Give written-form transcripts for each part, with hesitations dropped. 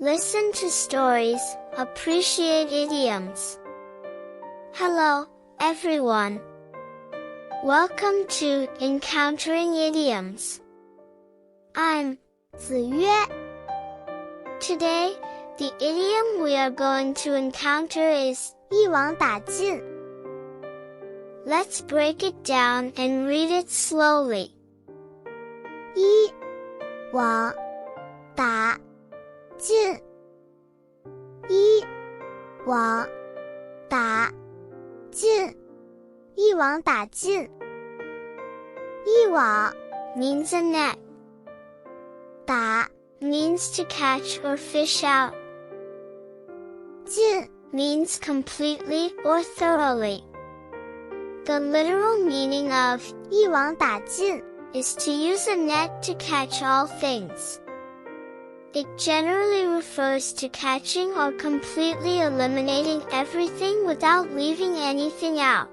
Listen to stories, appreciate idioms. Hello, everyone. Welcome to Encountering Idioms. I'm 子曰. Today, the idiom we are going to encounter is 一网打尽. Let's break it down and read it slowly. 一网打尽，一网打尽，一网打尽。一网 means a net. 打 means to catch or fish out. 尽 means completely or thoroughly. The literal meaning of 一网打尽 is to use a net to catch all things. It generally refers to catching or completely eliminating everything without leaving anything out.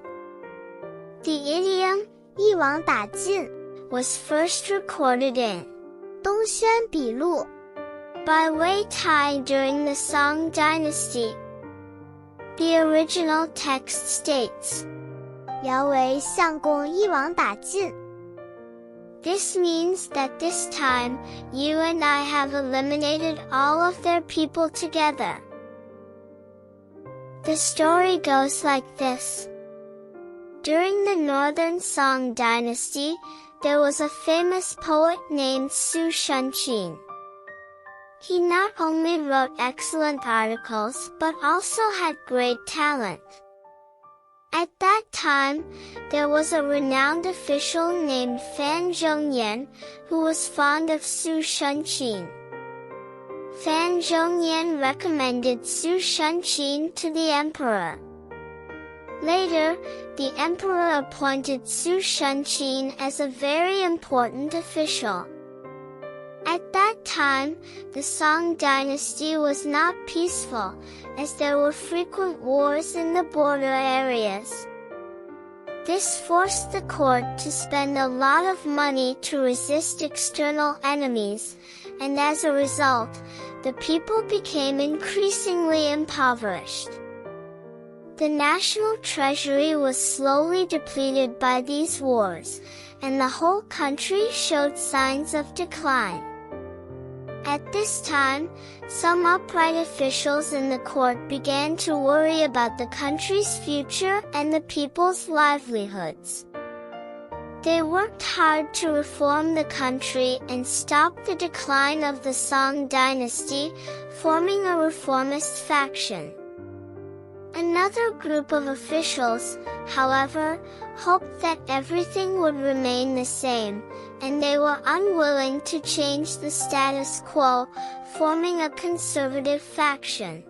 The idiom 一网打尽 was first recorded in 东宣笔录 by Wei Tai during the Song Dynasty. The original text states, 姚为相公一网打尽。 This means that this time, you and I have eliminated all of their people together. The story goes like this. During the Northern Song Dynasty, there was a famous poet named Su Shunqin. He not only wrote excellent articles but also had great talent. At that time, there was a renowned official named Fan Zhongyan, who was fond of Su Shunqin. Fan Zhongyan recommended Su Shunqin to the emperor. Later, the emperor appointed Su Shunqin as a very important official. At that time, the Song dynasty was not peaceful, as there were frequent wars in the border areas. This forced the court to spend a lot of money to resist external enemies, and as a result, the people became increasingly impoverished. The national treasury was slowly depleted by these wars, and the whole country showed signs of decline. At this time, some upright officials in the court began to worry about the country's future and the people's livelihoods. They worked hard to reform the country and stop the decline of the Song dynasty, forming a reformist faction. Another group of officials, however, hoped that everything would remain the same, and they were unwilling to change the status quo, forming a conservative faction.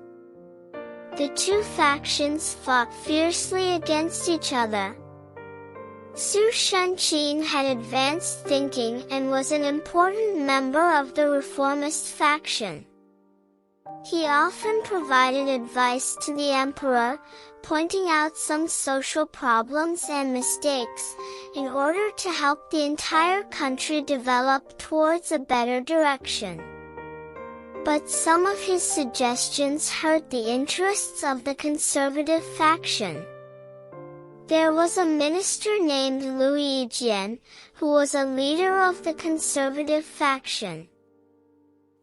The two factions fought fiercely against each other. Su Shunqin had advanced thinking and was an important member of the reformist faction. He often provided advice to the emperor, pointing out some social problems and mistakes, in order to help the entire country develop towards a better direction. But some of his suggestions hurt the interests of the conservative faction. There was a minister named Louis Jian, who was a leader of the conservative faction.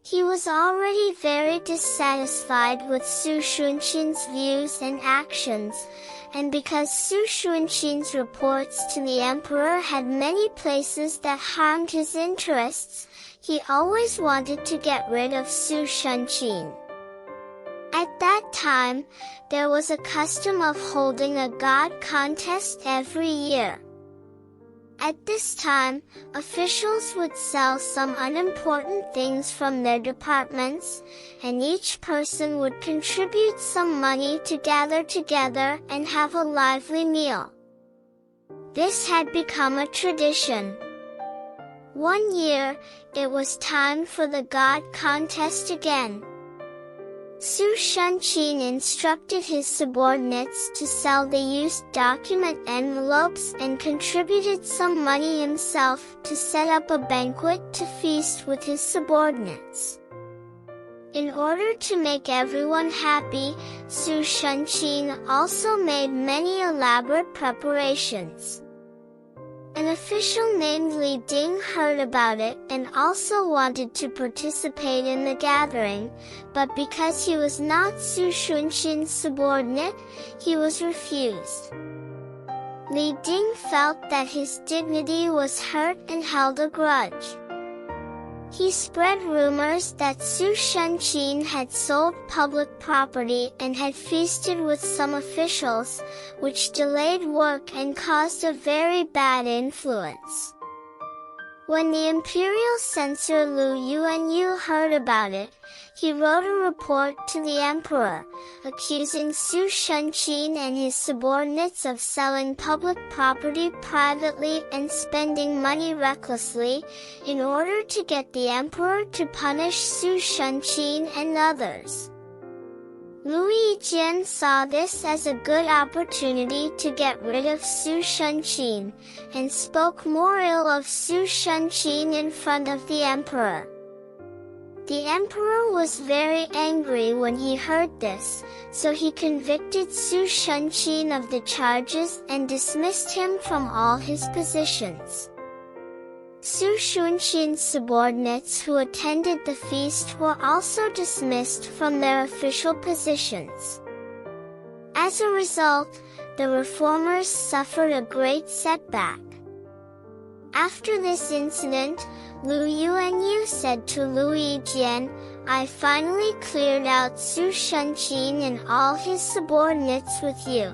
He was already very dissatisfied with Su Shunqin's views and actions, and because Su Shunqin's reports to the emperor had many places that harmed his interests, he always wanted to get rid of Su Shunqin. At that time, there was a custom of holding a god contest every year. At this time, officials would sell some unimportant things from their departments, and each person would contribute some money to gather together and have a lively meal. This had become a tradition. One year, it was time for the god contest again. Su Shunqin instructed his subordinates to sell the used document envelopes and contributed some money himself to set up a banquet to feast with his subordinates. In order to make everyone happy, Su Shenqin also made many elaborate preparations. An official named Li Ding heard about it and also wanted to participate in the gathering, but because he was not Su Shenqin's subordinate, he was refused. Li Ding felt that his dignity was hurt and held a grudge. He spread rumors that Su Shenqin had sold public property and had feasted with some officials, which delayed work and caused a very bad influence. When the imperial censor Lu Yuanyu heard about it, he wrote a report to the emperor, accusing Su Shenqin and his subordinates of selling public property privately and spending money recklessly, in order to get the emperor to punish Su Shenqin and others. Lu Yijian saw this as a good opportunity to get rid of Su Shenqin, and spoke more ill of Su Shenqin in front of the emperor. The emperor was very angry when he heard this, so he convicted Su Shenqin of the charges and dismissed him from all his positions. Su Shenqin's subordinates who attended the feast were also dismissed from their official positions. As a result, the reformers suffered a great setback. After this incident, Lu Yuanyu said to Lu Yijian, "I finally cleared out Su Shenqin and all his subordinates with you."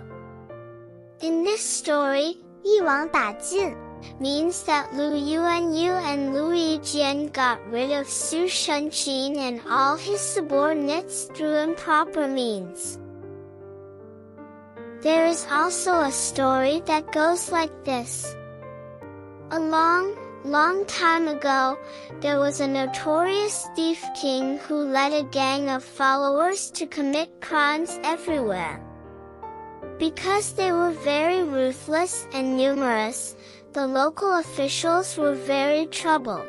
In this story, 一网打尽 means that Lu Yuanyu and Lu Yijian got rid of Su Shenqin and all his subordinates through improper means. There is also a story that goes like this. A long time ago, there was a notorious thief king who led a gang of followers to commit crimes everywhere. Because they were very ruthless and numerous, the local officials were very troubled.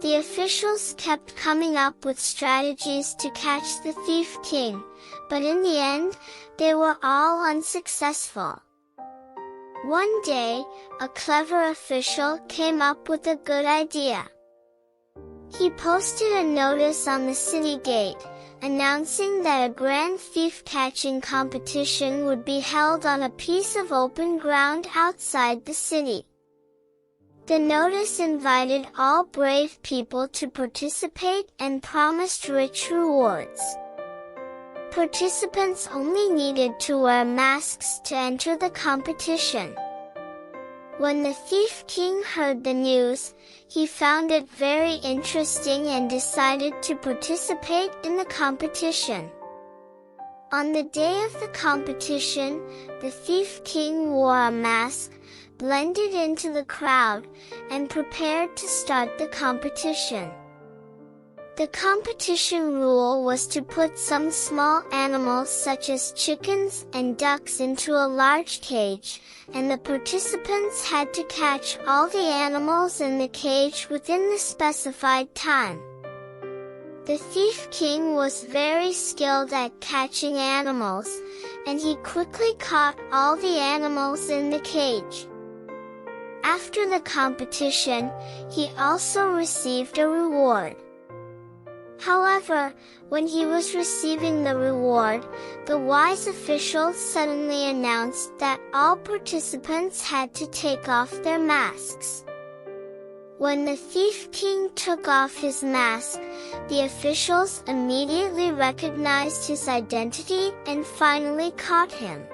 The officials kept coming up with strategies to catch the thief king, but in the end, they were all unsuccessful. One day, a clever official came up with a good idea. He posted a notice on the city gate, announcing that a grand thief-catching competition would be held on a piece of open ground outside the city. The notice invited all brave people to participate and promised rich rewards. Participants only needed to wear masks to enter the competition. When the thief king heard the news, he found it very interesting and decided to participate in the competition. On the day of the competition, the thief king wore a mask, blended into the crowd, and prepared to start the competition. The competition rule was to put some small animals such as chickens and ducks into a large cage, and the participants had to catch all the animals in the cage within the specified time. The thief king was very skilled at catching animals, and he quickly caught all the animals in the cage. After the competition, he also received a reward. However, when he was receiving the reward, the wise official suddenly announced that all participants had to take off their masks. When the thief king took off his mask, the officials immediately recognized his identity and finally caught him.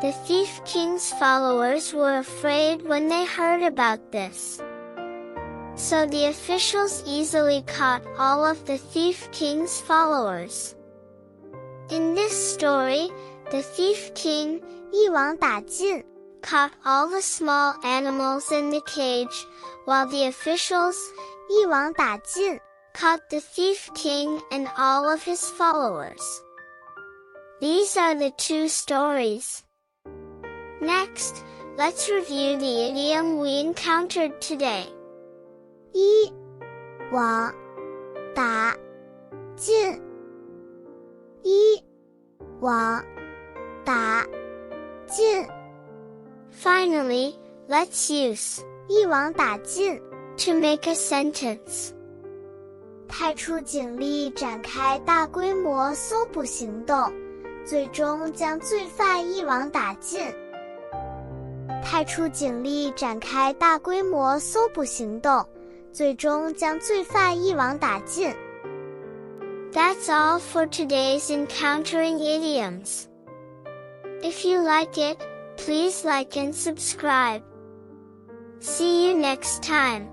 The thief king's followers were afraid when they heard about this. So the officials easily caught all of the thief king's followers. In this story, the thief king, 一网打尽 caught all the small animals in the cage, while the officials, 一网打尽 caught the thief king and all of his followers. These are the two stories. Next, let's review the idiom we encountered today. 一网打尽，一网打尽。Finally, let's use 一网打尽 to make a sentence. 派出警力展开大规模搜捕行动，最终将罪犯一网打尽。派出警力展开大规模搜捕行动，最终将罪犯一网打尽。That's all for today's Encountering Idioms. If you like it, please like and subscribe. See you next time.